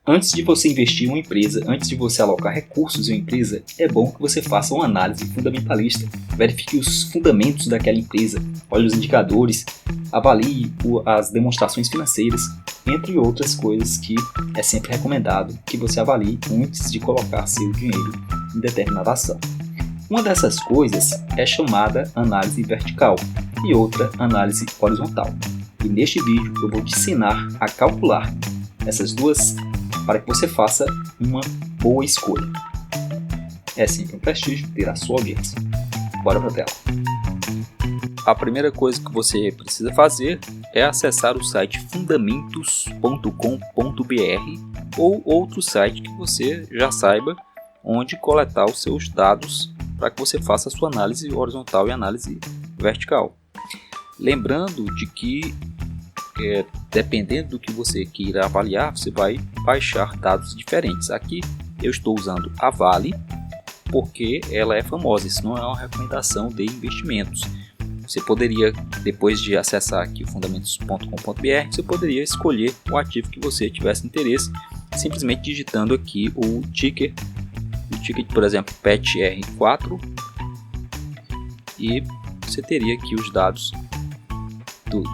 Antes de você investir em uma empresa, antes de você alocar recursos em uma empresa, é bom que você faça uma análise fundamentalista. Verifique os fundamentos daquela empresa, olhe os indicadores, avalie as demonstrações financeiras, entre outras coisas que é sempre recomendado que você avalie antes de colocar seu dinheiro em determinada ação. Uma dessas coisas é chamada análise vertical e outra análise horizontal. E neste vídeo eu vou te ensinar a calcular essas duas para que você faça uma boa escolha. É sempre um prestígio ter a sua audiência. Bora para a tela. A primeira coisa que você precisa fazer é acessar o site fundamentos.com.br ou outro site que você já saiba onde coletar os seus dados para que você faça a sua análise horizontal e análise vertical. Lembrando de que dependendo do que você queira avaliar, você vai baixar dados diferentes. Aqui eu estou usando a Vale porque ela é famosa, isso não é uma recomendação de investimentos. Você poderia, depois de acessar aqui o fundamentos.com.br, você poderia escolher o ativo que você tivesse interesse, simplesmente digitando aqui o ticker, por exemplo, PETR4, e você teria aqui os dados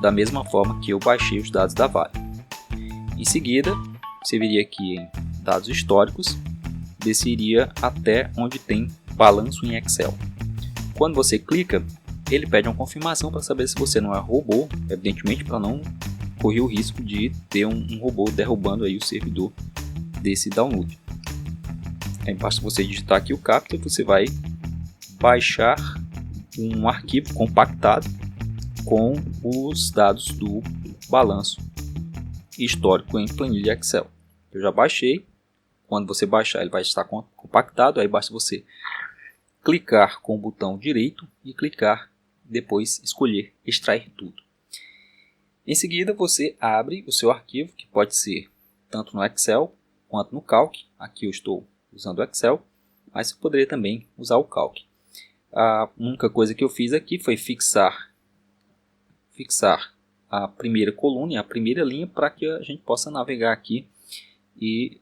da mesma forma que eu baixei os dados da Vale. Em seguida, você viria aqui em dados históricos, desceria até onde tem balanço em Excel. Quando você clica, ele pede uma confirmação para saber se você não é robô, evidentemente para não correr o risco de ter um robô derrubando aí o servidor desse download. Aí basta você digitar aqui o CAPTCHA, você vai baixar um arquivo compactado com os dados do balanço histórico em planilha Excel. Eu já baixei. Quando você baixar, ele vai estar compactado. Aí basta você clicar com o botão direito e clicar, depois escolher extrair tudo. Em seguida, você abre o seu arquivo, que pode ser tanto no Excel quanto no Calc. Aqui eu estou usando o Excel, mas você poderia também usar o Calc. A única coisa que eu fiz aqui foi fixar a primeira coluna e a primeira linha para que a gente possa navegar aqui e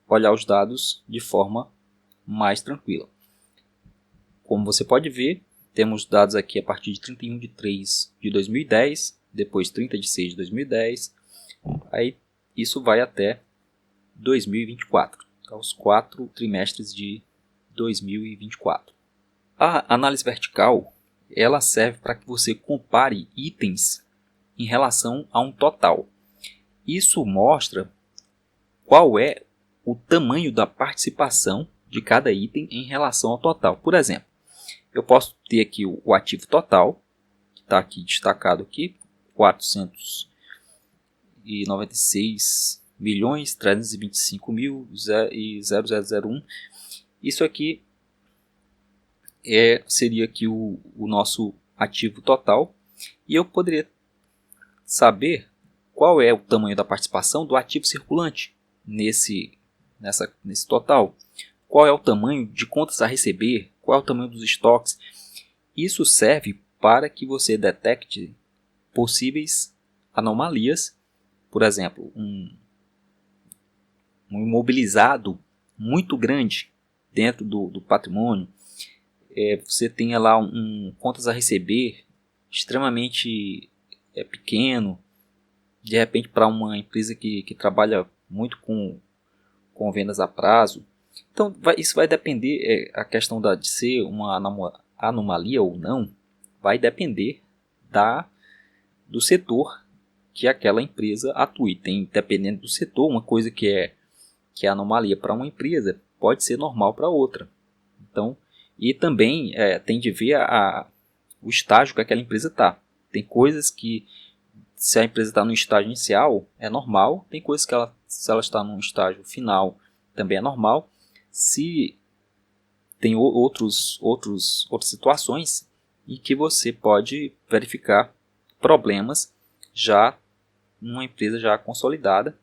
olhar os dados de forma mais tranquila. Como você pode ver, temos dados aqui a partir de 31 de 3 de 2010, depois 30 de 6 de 2010, aí isso vai até 2024, então, os 4 trimestres de 2024. A análise vertical ela serve para que você compare itens em relação a um total. Isso mostra qual é o tamanho da participação de cada item em relação ao total. Por exemplo, eu posso ter aqui o ativo total, que está aqui destacado aqui, 496.325.000 Isso aqui seria aqui o nosso ativo total, e eu poderia saber qual é o tamanho da participação do ativo circulante nesse total, qual é o tamanho de contas a receber, qual é o tamanho dos estoques. Isso serve para que você detecte possíveis anomalias, por exemplo, um imobilizado muito grande dentro do patrimônio. Você tenha lá contas a receber extremamente pequeno, de repente para uma empresa que trabalha muito com vendas a prazo. Então isso vai depender, a questão de ser uma anomalia ou não, vai depender do setor que aquela empresa atue. Dependendo do setor, uma coisa que é anomalia para uma empresa pode ser normal para outra. Então, e também tem de ver o estágio que aquela empresa está. Tem coisas que, se a empresa está no estágio inicial, é normal. Tem coisas que se ela está no estágio final, também é normal. Se tem outras situações em que você pode verificar problemas já numa empresa já consolidada,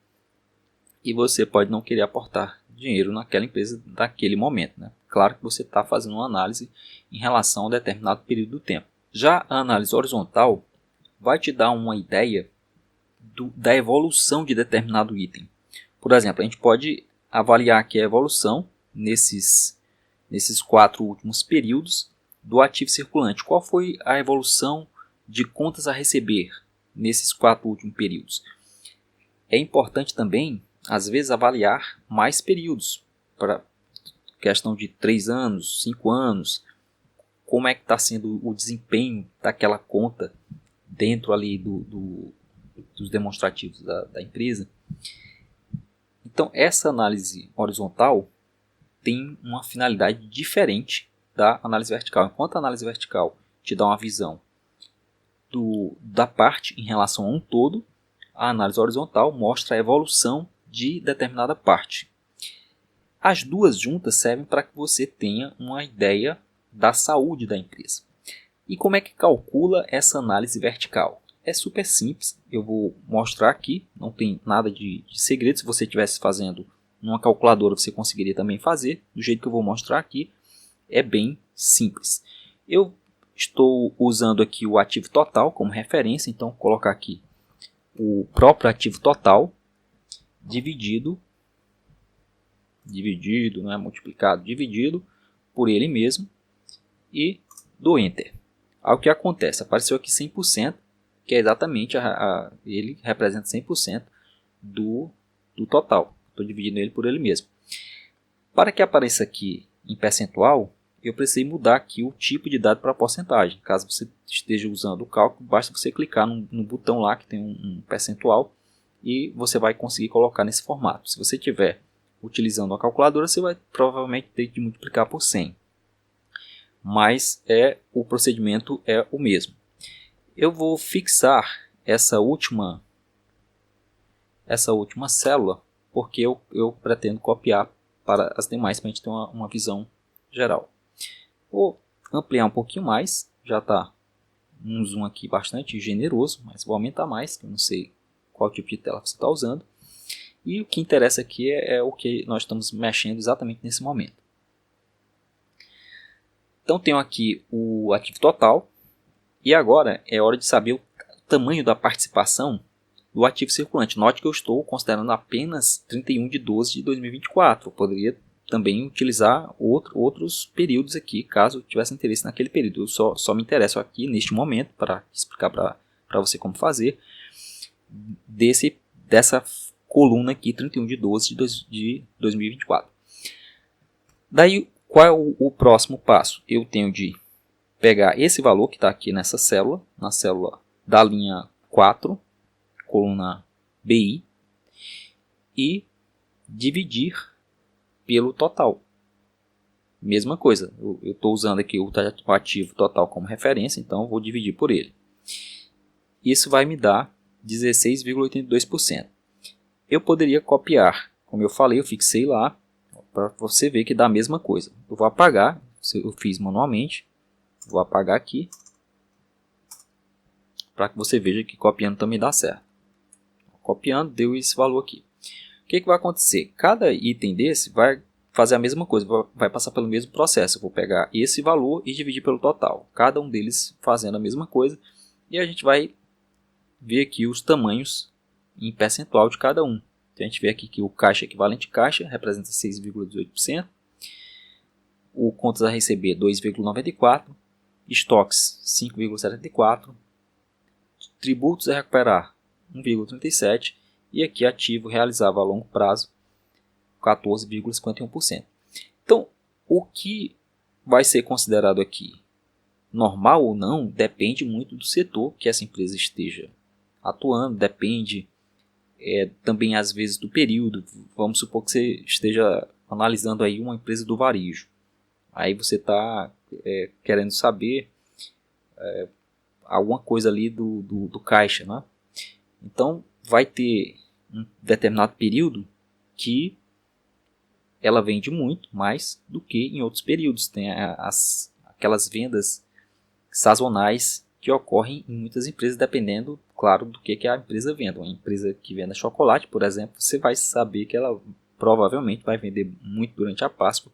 e você pode não querer aportar dinheiro naquela empresa naquele momento, né? Claro que você está fazendo uma análise em relação a um determinado período do tempo. Já a análise horizontal vai te dar uma ideia da evolução de determinado item. Por exemplo, a gente pode avaliar aqui a evolução nesses 4 últimos períodos do ativo circulante. Qual foi a evolução de contas a receber nesses 4 últimos períodos? É importante também, às vezes, avaliar mais períodos, para questão de 3 anos, 5 anos, como é que está sendo o desempenho daquela conta dentro ali dos demonstrativos da empresa. Então, essa análise horizontal tem uma finalidade diferente da análise vertical. Enquanto a análise vertical te dá uma visão da parte em relação a um todo, a análise horizontal mostra a evolução de determinada parte. As duas juntas servem para que você tenha uma ideia da saúde da empresa. E como é que calcula essa análise vertical? É super simples, eu vou mostrar aqui, não tem nada de segredo. Se você estivesse fazendo numa calculadora, você conseguiria também fazer, do jeito que eu vou mostrar aqui, é bem simples. Eu estou usando aqui o ativo total como referência, então vou colocar aqui o próprio ativo total dividido, não é multiplicado, dividido por ele mesmo e do Enter. Aí o que acontece? Apareceu aqui 100%, que é exatamente, ele representa 100% do total. Estou dividindo ele por ele mesmo. Para que apareça aqui em percentual, eu precisei mudar aqui o tipo de dado para porcentagem. Caso você esteja usando o cálculo, basta você clicar no botão lá que tem um percentual e você vai conseguir colocar nesse formato. Se você estiver utilizando a calculadora, você vai provavelmente ter que multiplicar por 100. Mas o procedimento é o mesmo. Eu vou fixar essa última célula porque eu pretendo copiar para as demais, para a gente ter uma visão geral. Vou ampliar um pouquinho mais, já está um zoom aqui bastante generoso, mas vou aumentar mais, que eu não sei qual tipo de tela você está usando. E o que interessa aqui é o que nós estamos mexendo exatamente nesse momento. Então tenho aqui o ativo total, e agora é hora de saber o tamanho da participação do ativo circulante. Note que eu estou considerando apenas 31 de 12 de 2024. Eu poderia também utilizar outros períodos aqui, caso tivesse interesse naquele período. Eu só me interesso aqui neste momento para explicar para você como fazer dessa coluna aqui, 31 de 12 de 2024. Daí, qual é o próximo passo? Eu tenho de pegar esse valor que está aqui nessa célula, na célula da linha 4, coluna BI, e dividir pelo total. Mesma coisa, eu estou usando aqui o ativo total como referência, então eu vou dividir por ele. Isso vai me dar 16,82%. Eu poderia copiar, como eu falei, eu fixei lá, para você ver que dá a mesma coisa. Eu vou apagar, eu fiz manualmente, vou apagar aqui, para que você veja que copiando também dá certo. Copiando, deu esse valor aqui. O que vai acontecer? Cada item desse vai fazer a mesma coisa, vai passar pelo mesmo processo. Eu vou pegar esse valor e dividir pelo total. Cada um deles fazendo a mesma coisa. E a gente vai ver aqui os tamanhos em percentual de cada um. Então a gente vê aqui que o caixa equivalente caixa representa 6,18%. O contas a receber 2,94%. Estoques 5,74%. Tributos a recuperar 1,37%. E aqui ativo realizava a longo prazo 14,51%. Então, o que vai ser considerado aqui normal ou não depende muito do setor que essa empresa esteja atuando, depende também às vezes do período. Vamos supor que você esteja analisando aí uma empresa do varejo. Aí você está querendo saber alguma coisa ali do caixa, né? Então, vai ter um determinado período que ela vende muito mais do que em outros períodos. Tem aquelas vendas sazonais que ocorrem em muitas empresas, dependendo, claro, do que a empresa vende. Uma empresa que venda chocolate, por exemplo, você vai saber que ela provavelmente vai vender muito durante a Páscoa.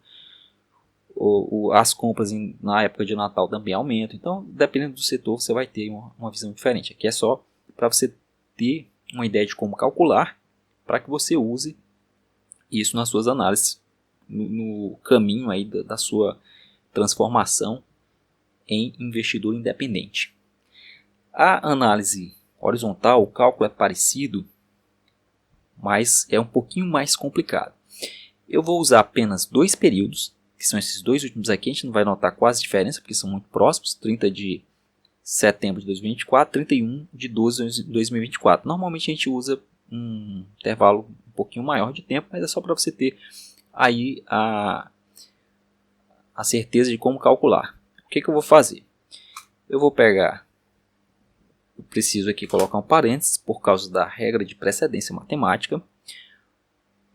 As compras na época de Natal também aumentam. Então, dependendo do setor, você vai ter uma visão diferente. Aqui é só para você ter uma ideia de como calcular, para que você use isso nas suas análises, no caminho aí da sua transformação em investidor independente. A análise horizontal, o cálculo é parecido, mas é um pouquinho mais complicado. Eu vou usar apenas 2 períodos, que são esses 2 últimos aqui. A gente não vai notar quase diferença, porque são muito próximos, 30 de setembro de 2024, 31 de 12 de 2024. Normalmente a gente usa um intervalo um pouquinho maior de tempo, mas é só para você ter aí a certeza de como calcular. O que eu vou fazer? Eu vou pegar, eu preciso aqui colocar um parênteses por causa da regra de precedência matemática.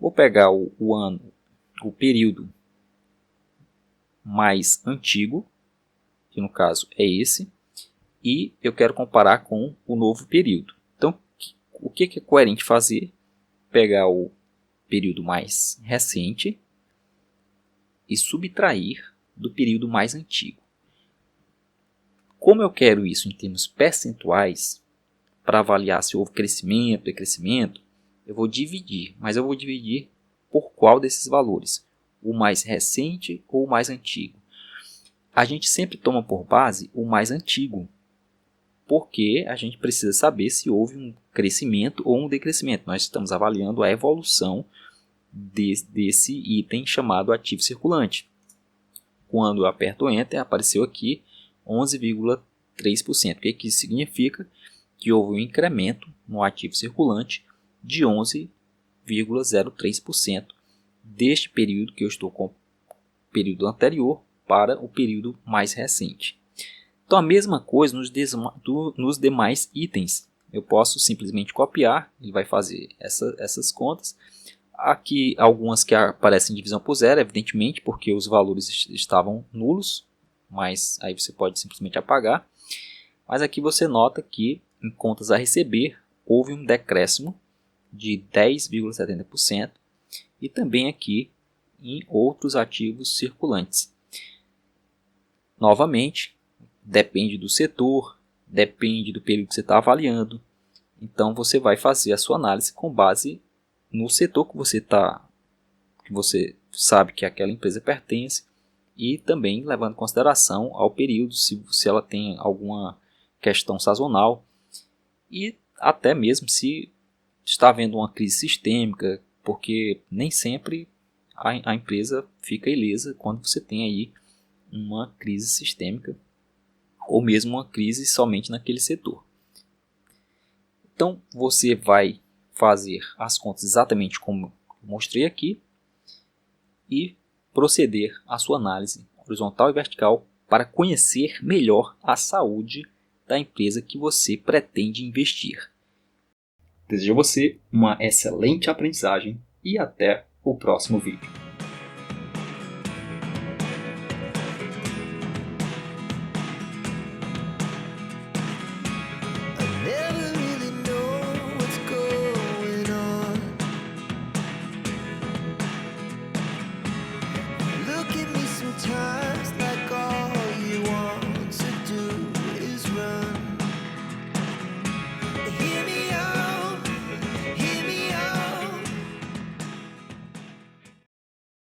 Vou pegar o ano, o período mais antigo, que no caso é esse, e eu quero comparar com o novo período. Então, o que é coerente fazer? Pegar o período mais recente e subtrair do período mais antigo. Como eu quero isso em termos percentuais, para avaliar se houve crescimento, decrescimento, eu vou dividir, mas eu vou dividir por qual desses valores? O mais recente ou o mais antigo? A gente sempre toma por base o mais antigo, porque a gente precisa saber se houve um crescimento ou um decrescimento. Nós estamos avaliando a evolução desse item chamado ativo circulante. Quando eu aperto Enter, apareceu aqui 11,3%. O que isso significa? Que houve um incremento no ativo circulante de 11,03% deste período que eu estou com o período anterior para o período mais recente. Então a mesma coisa nos demais itens. Eu posso simplesmente copiar, ele vai fazer essas contas. Aqui algumas que aparecem em divisão por zero, evidentemente, porque os valores estavam nulos, mas aí você pode simplesmente apagar. Mas aqui você nota que em contas a receber houve um decréscimo de 10,70% e também aqui em outros ativos circulantes. Novamente, depende do setor, depende do período que você está avaliando. Então você vai fazer a sua análise com base no setor que você sabe que aquela empresa pertence e também levando em consideração ao período, se ela tem alguma questão sazonal e até mesmo se está havendo uma crise sistêmica, porque nem sempre a empresa fica ilesa quando você tem aí uma crise sistêmica ou mesmo uma crise somente naquele setor. Então você vai fazer as contas exatamente como mostrei aqui e proceder à sua análise horizontal e vertical para conhecer melhor a saúde da empresa que você pretende investir. Desejo a você uma excelente aprendizagem e até o próximo vídeo.